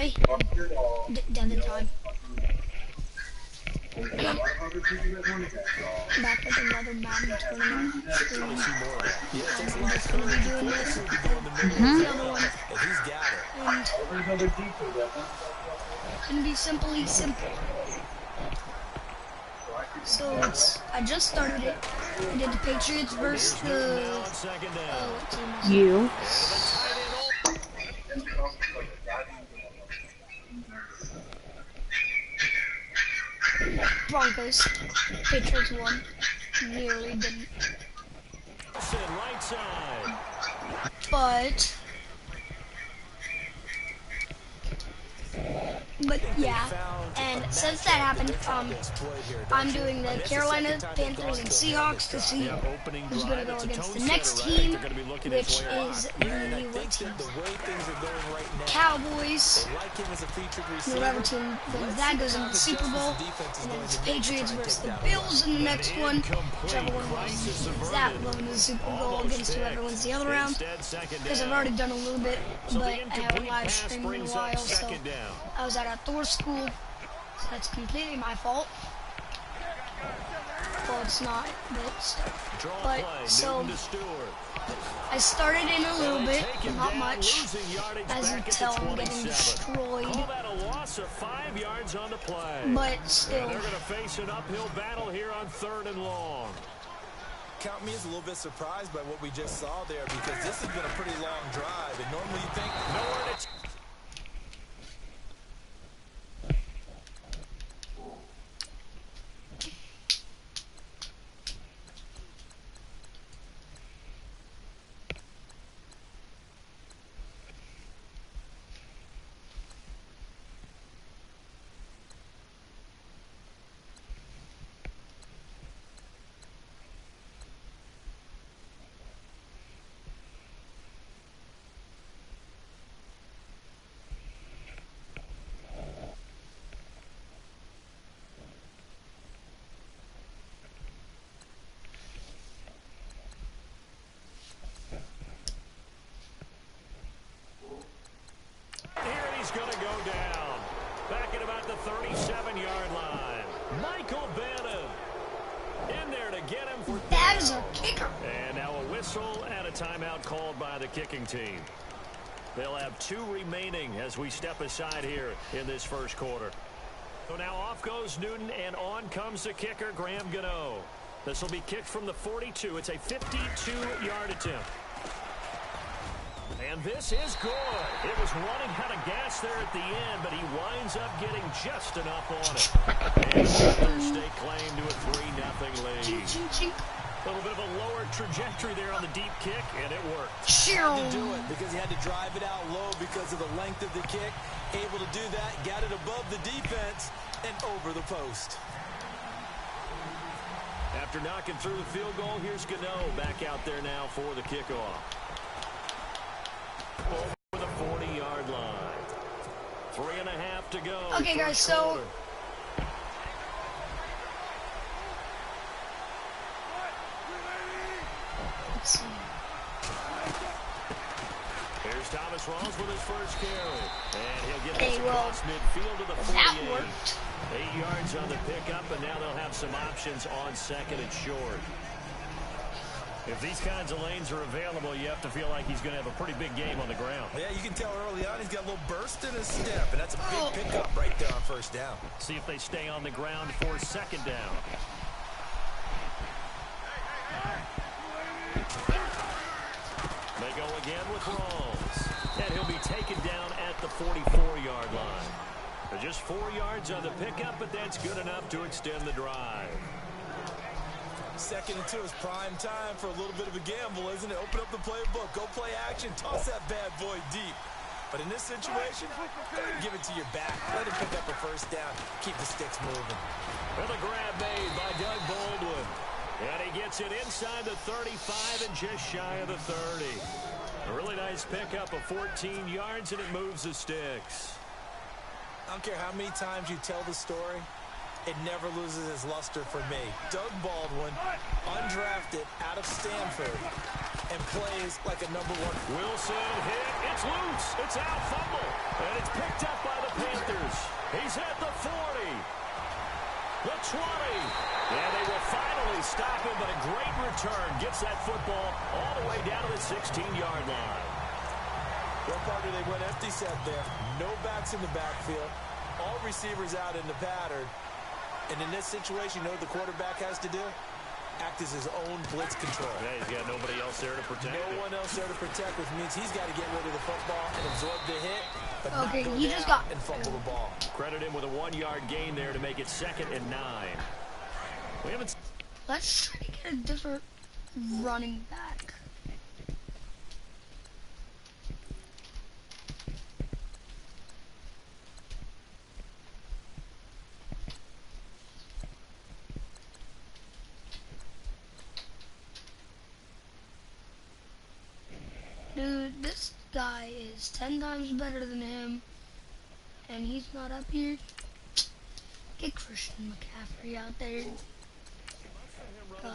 try dead the time. Back with another Madden tournament stream. I'm just gonna be doing this. The other one. And it's gonna be simply simple. So I just started it. I did the Patriots versus the what team was it? You. Broncos. Patriots won. Nearly didn't. But yeah, and since that happened, I'm doing the Carolina Panthers and Seahawks to see who's going to go against the next team, which is the what team? Cowboys. Whatever team wins that goes into the Super Bowl, and then it's Patriots versus the Bills in the next one. Whichever one wins that will go into the Super Bowl against whoever wins the other round. Because I've already done a little bit, but I haven't live streamed in a while, so I was at a Thor school, so that's completely my fault. Well, it's not, but so I started in a little bit, not much. As you tell, I'm getting destroyed. But still. They're going to face an uphill battle here on 3rd and long. Count me as a little bit surprised by what we just saw there, because this has been a pretty long drive, and normally you think nowhere to. He's going to go down. Back at about the 37-yard line. Michael Bannon in there to get him for that is a kicker. And now a whistle and a timeout called by the kicking team. They'll have 2 remaining as we step aside here in this first quarter. So now off goes Newton, and on comes the kicker, Graham Gano. This will be kicked from the 42. It's a 52-yard attempt. And this is good. It was running out of gas there at the end, but he winds up getting just enough on it. And Panthers stake claim to a 3-0 lead. A little bit of a lower trajectory there on the deep kick, and it worked. Had to do it because he had to drive it out low because of the length of the kick. Able to do that, got it above the defense and over the post. After knocking through the field goal, here's Gano back out there now for the kickoff. Over the 40-yard line. 3.5 to go. Okay, guys, so let's see. Here's Thomas Rawls with his first carry. And he'll get Okay, this well, across midfield to the 48. that worked. 8 yards on the pickup, and now they'll have some options on 2nd and short. If these kinds of lanes are available, you have to feel like he's going to have a pretty big game on the ground. Yeah, you can tell early on he's got a little burst in his step, and that's a big pickup right there on 1st down. See if they stay on the ground for 2nd down. They go again with Rawls. And he'll be taken down at the 44-yard line. They're just 4 yards on the pickup, but that's good enough to extend the drive. 2nd and 2 is prime time for a little bit of a gamble, isn't it? Open up the playbook, go play action, toss that bad boy deep. But in this situation, go ahead and give it to your back. Let him pick up a 1st down, keep the sticks moving. And the grab made by Doug Baldwin. And he gets it inside the 35 and just shy of the 30. A really nice pickup of 14 yards, and it moves the sticks. I don't care how many times you tell the story, it never loses its luster for me. Doug Baldwin, undrafted out of Stanford, and plays like a #1. Wilson hit. It's loose. It's out. Fumble. And it's picked up by Yeah, they will finally stop him, but a great return gets that football all the way down to the 16-yard line. Well, partner, they went empty set there. No backs in the backfield. All receivers out in the pattern. And in this situation, you know what the quarterback has to do? Act as his own blitz control. Yeah, he's got nobody else there to protect him. No one else there to protect, which means he's got to get rid of the football and absorb the hit, but Okay, not go you down just got and fumble the ball. Credit him with a 1-yard gain there to make it 2nd and 9. We haven't. Let's try to get a different running back. Dude, this guy is 10 times better than him, and he's not up here. Get Christian McCaffrey out there.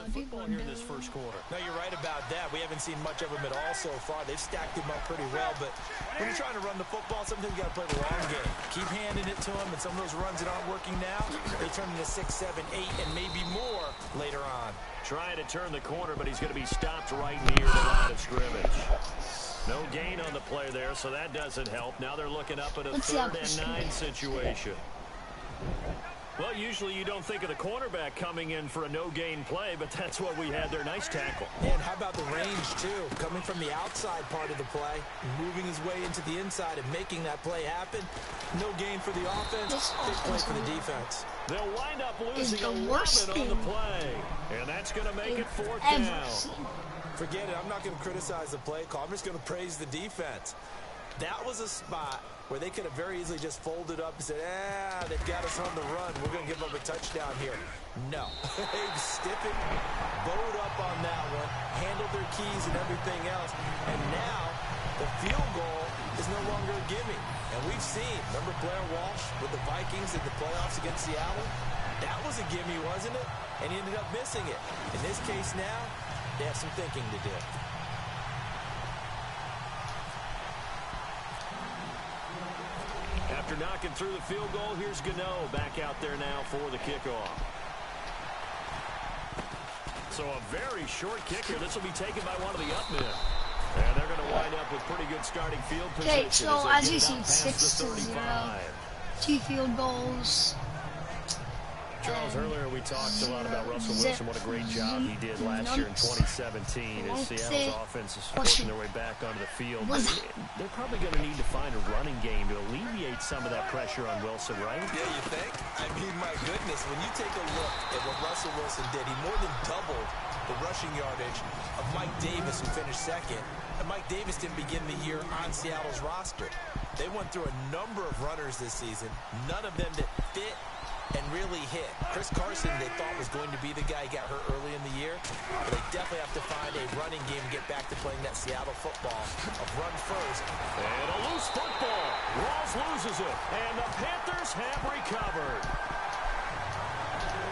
Football here in this first quarter. No, you're right about that. We haven't seen much of him at all so far. They've stacked him up pretty well, but when you're trying to run the football, sometimes you got to play the long game. Keep handing it to him, and some of those runs that aren't working now, they turn into 6, 7, 8, and maybe more later on. Trying to turn the corner, but he's going to be stopped right near the line of scrimmage. No gain on the play there, so that doesn't help. Now they're looking up at a 3rd and 9 situation. Well, usually you don't think of the cornerback coming in for a no-gain play, but that's what we had there. Nice tackle. And how about the range, too? Coming from the outside part of the play, moving his way into the inside and making that play happen. No gain for the offense, big play for the defense. They'll wind up losing 11 on the play, and that's going to make it 4th down. Forget it. I'm not going to criticize the play call. I'm just going to praise the defense. That was a spot where they could have very easily just folded up and said, they've got us on the run. We're going to give up a touchdown here. No. They've stiffened, bowed up on that one, handled their keys and everything else. And now the field goal is no longer a gimme. And we've seen, remember Blair Walsh with the Vikings in the playoffs against Seattle? That was a gimme, wasn't it? And he ended up missing it. In this case now, they have some thinking to do. After knocking through the field goal, here's Gano back out there now for the kickoff. So a very short kick here. This will be taken by one of the up men. And they're going to wind up with pretty good starting field position. Okay, so as you see, 6-0. 2 field goals. Charles, earlier we talked a lot about Russell Wilson, what a great job he did last year in 2017 as Seattle's offense is working their way back onto the field. They're probably going to need to find a running game to alleviate some of that pressure on Wilson, right? Yeah, you think? I mean, my goodness, when you take a look at what Russell Wilson did, he more than doubled the rushing yardage of Mike Davis, who finished 2nd. And Mike Davis didn't begin the year on Seattle's roster. They went through a number of runners this season, none of them that fit and really hit. Chris Carson, they thought was going to be the guy who got hurt early in the year. But they definitely have to find a running game and get back to playing that Seattle football of run first. And a loose football. Rawls loses it. And the Panthers have recovered.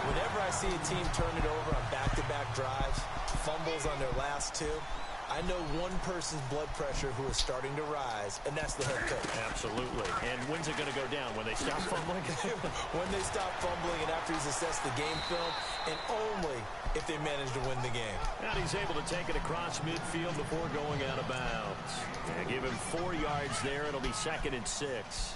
Whenever I see a team turn it over on back-to-back drives, fumbles on their last 2, I know one person's blood pressure who is starting to rise, and that's the head coach. Absolutely. And when's it going to go down? When they stop fumbling? When they stop fumbling and after he's assessed the game film, and only if they manage to win the game. And he's able to take it across midfield before going out of bounds. And give him 4 yards there. It'll be 2nd and 6.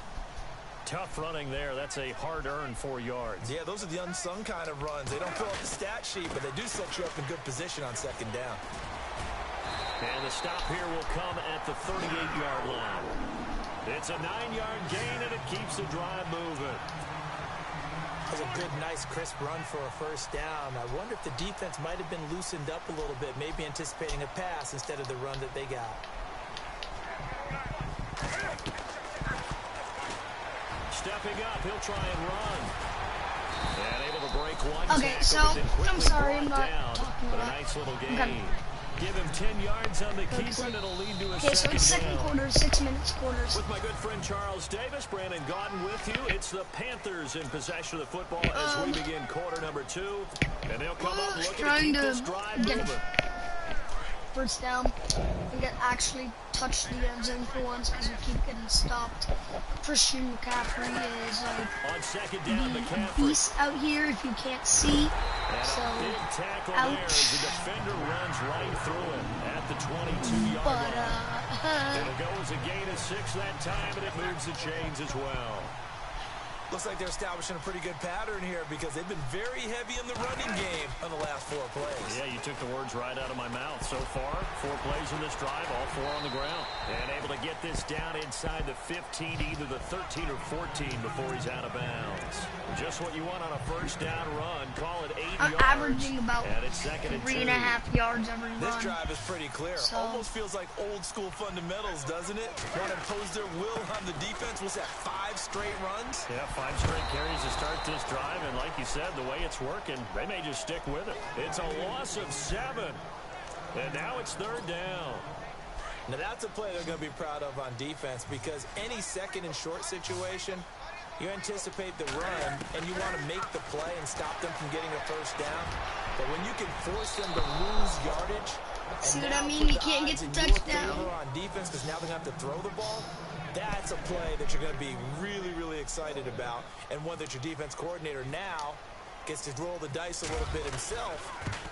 Tough running there. That's a hard-earned 4 yards. Yeah, those are the unsung kind of runs. They don't fill out the stat sheet, but they do set you up in good position on 2nd down. And the stop here will come at the 38-yard line. It's a 9-yard gain, and it keeps the drive moving. That's a good, nice, crisp run for a 1st down. I wonder if the defense might have been loosened up a little bit, maybe anticipating a pass instead of the run that they got. Stepping up, he'll try and run. And able to break one. Okay, so I'm sorry, I'm not talking but about a nice little gain. Okay. Give him 10 yards on the keeper, and it'll lead to a Okay, so it's 2nd quarter, 6 minutes quarters. With my good friend Charles Davis, Brandon Gaudin with you. It's the Panthers in possession of the football as we begin quarter number 2. And they'll come up looking to keep this drive moving. 1st down and get actually touch the end zone for once because we keep getting stopped. Christian McCaffrey is like on second down, a beast out here if you can't see. So, big tackle there as the defender runs right through him at the 22-yard line. It'll go as a gain of 6 that time, and it moves the chains as well. Looks like they're establishing a pretty good pattern here because they've been very heavy in the running game on the last 4 plays. Yeah, you took the words right out of my mouth. So far, 4 plays in this drive, all 4 on the ground. And able to get this down inside the 15, either the 13 or 14 before he's out of bounds. Just what you want on a first down run. Call it 8 yards. Averaging about and it's 2nd and 2. 3.5 yards every run. This drive is pretty clear. So, almost feels like old school fundamentals, doesn't it? Want to impose their will on the defense. Was that 5 straight runs? Yeah, 5 straight carries to start this drive, and like you said, the way it's working, they may just stick with it. It's a loss of 7, and now it's 3rd down. Now that's a play they're going to be proud of on defense because any second and short situation, you anticipate the run, and you want to make the play and stop them from getting a first down. But when you can force them to lose yardage, see what I mean? You can't get the touchdown on defense because now they're going to have to throw the ball. That's a play that you're going to be really, really excited about, and one that your defense coordinator now gets to roll the dice a little bit himself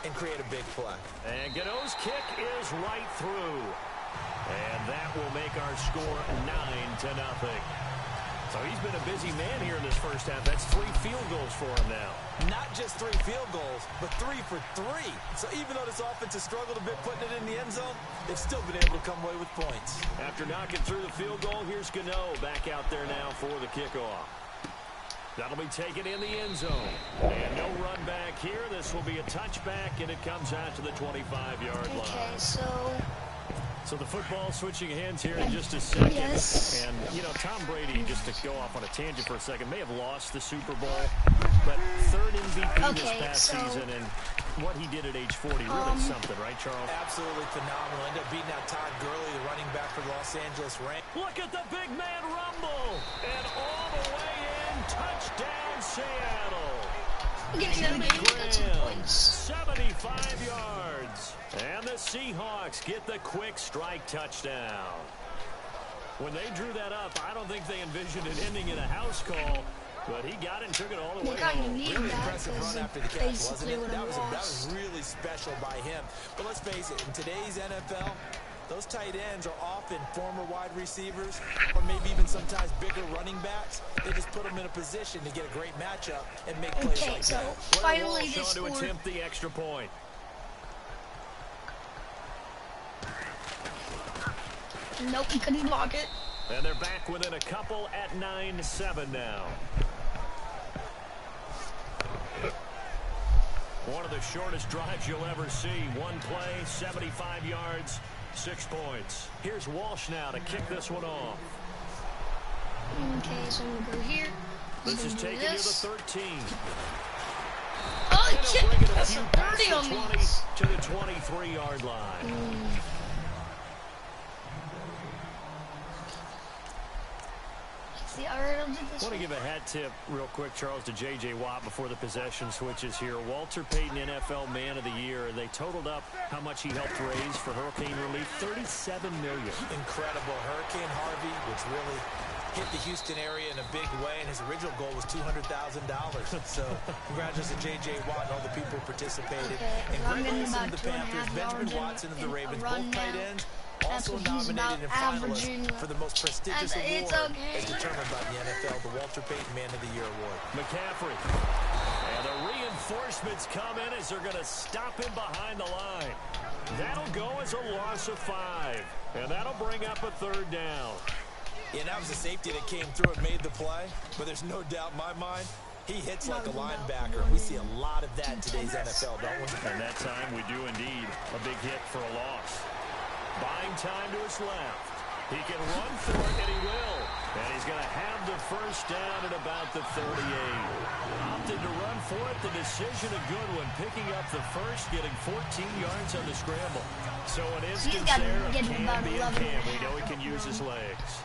and create a big play. And Gano's kick is right through, and that will make our score 9-0. So he's been a busy man here in this first half. That's 3 field goals for him now. Not just 3 field goals, but 3 for 3. So even though this offense has struggled a bit putting it in the end zone, they've still been able to come away with points. After knocking through the field goal, here's Gano back out there now for the kickoff. That'll be taken in the end zone. And no run back here. This will be a touchback, and it comes out to the 25-yard line. Okay, So the football switching hands here in just a second. Yes. And, you know, Tom Brady, just to go off on a tangent for a second, may have lost the Super Bowl, but 3rd MVP this past season, and what he did at age 40, really something, right, Charles? Absolutely phenomenal. Ended up beating out Todd Gurley, the running back for the Los Angeles Rams. Look at the big man rumble, and all the way in, touchdown Seattle. getting out of the game, got some points. 75 yards. And the Seahawks get the quick strike touchdown. When they drew that up, I don't think they envisioned it ending in a house call, but he got it and took it all the way home. Really impressive run after the catch, wasn't it? That was really special by him. But let's face it, in today's NFL, those tight ends are often former wide receivers or maybe even sometimes bigger running backs. They just put them in a position to get a great matchup and make plays like that. Finally they scored. To attempt the extra point. Nope, he couldn't block it. And they're back within a couple at 9-7 now. One of the shortest drives you'll ever see. One play, 75 yards, 6 points. Here's Walsh now to kick this one off. Okay, so I'm going to go here. This is taken to the 13. Oh, kick! That's a 30 on these. To the 23-yard line. I want to give a hat tip real quick, Charles, to J.J. Watt before the possession switches here. Walter Payton, NFL Man of the Year. They totaled up how much he helped raise for hurricane relief, $37 million. Incredible. Hurricane Harvey, which really hit the Houston area in a big way, and his original goal was $200,000. So congratulations to J.J. Watt and all the people who participated. And great race into the Panthers, Benjamin Watson of the Ravens, both tight ends. Also nominated and finalist for the most prestigious award as determined by the NFL, the Walter Payton Man of the Year Award. McCaffrey. And the reinforcements come in as they're going to stop him behind the line. That'll go as a loss of 5. And that'll bring up a 3rd down. Yeah, that was a safety that came through and made the play. But there's no doubt in my mind, he hits like a linebacker. We see a lot of that in today's NFL, don't we? And that time we do indeed. A big hit for a loss. Buying time to his left. He can run for it, and he will. And he's going to have the first down at about the 38. Opted to run for it. The decision a good one. Picking up the first, getting 14 yards on the scramble. So an instance there of can be a can. We know he can use his legs.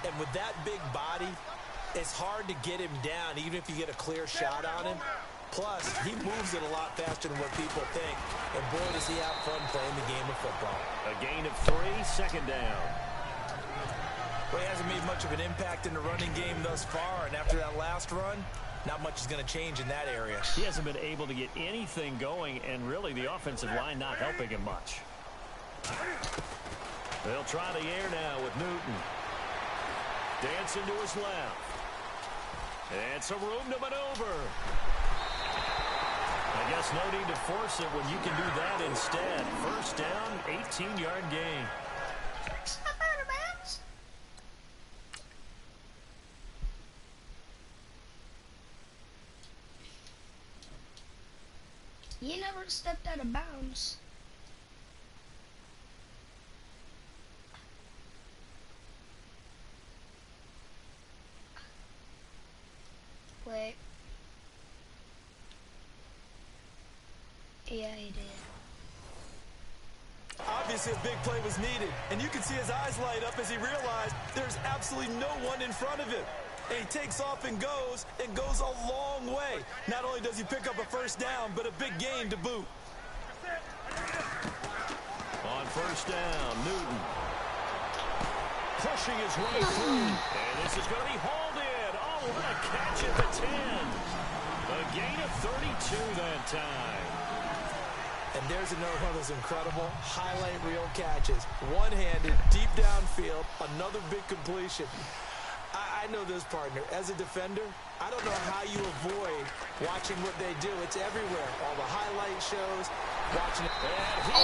And with that big body, it's hard to get him down, even if you get a clear shot on him. Plus, he moves it a lot faster than what people think. And boy, does he have fun playing the game of football. A gain of 3, second down. Well, he hasn't made much of an impact in the running game thus far, and after that last run, not much is going to change in that area. He hasn't been able to get anything going, and really the offensive line not helping him much. They'll try the air now with Newton. Dancing to his left. And some room to maneuver. I guess no need to force it when you can do that instead. First down, 18-yard gain. You never stepped out of bounds. Wait. Yeah, he did. Obviously, a big play was needed, and you can see his eyes light up as he realized there's absolutely no one in front of him. And he takes off and goes a long way. Not only does he pick up a first down, but a big gain to boot. On first down, Newton. Pushing his way through. And this is going to be hauled in. Oh, what a catch at the 10. A gain of 32 that time. And there's another one of those incredible highlight reel catches. One-handed, deep downfield, another big completion. I know this, partner. As a defender, I don't know how you avoid watching what they do. It's everywhere. All the highlight shows, watching it. And he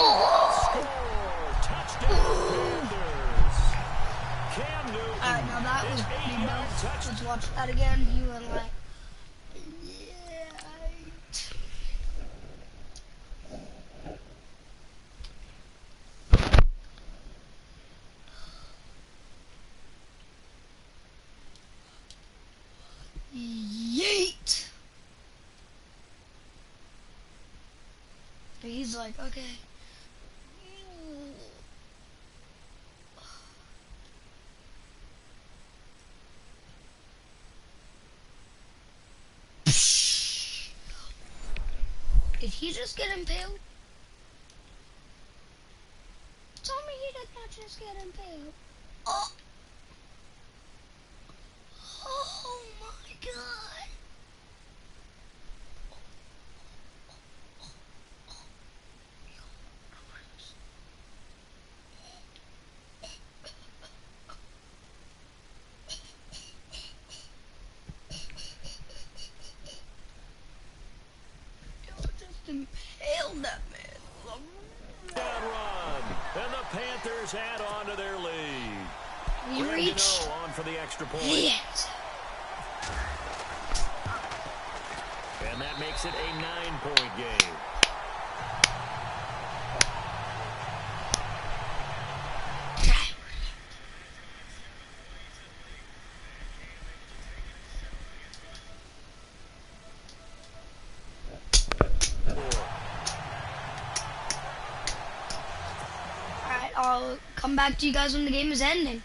scored. Touchdown, Panthers. Cam Newton. All right, now that was pretty nice. Let's watch that again. You went like, yeet. He's like, okay. Did he just get impaled? Tell me he did not just get impaled. Oh! Oh my God! Impaled that man. That run. And the Panthers add on to their lead. We reach. On for the extra point. Yes. And that makes it a 9-point game. I'll come back to you guys when the game is ending.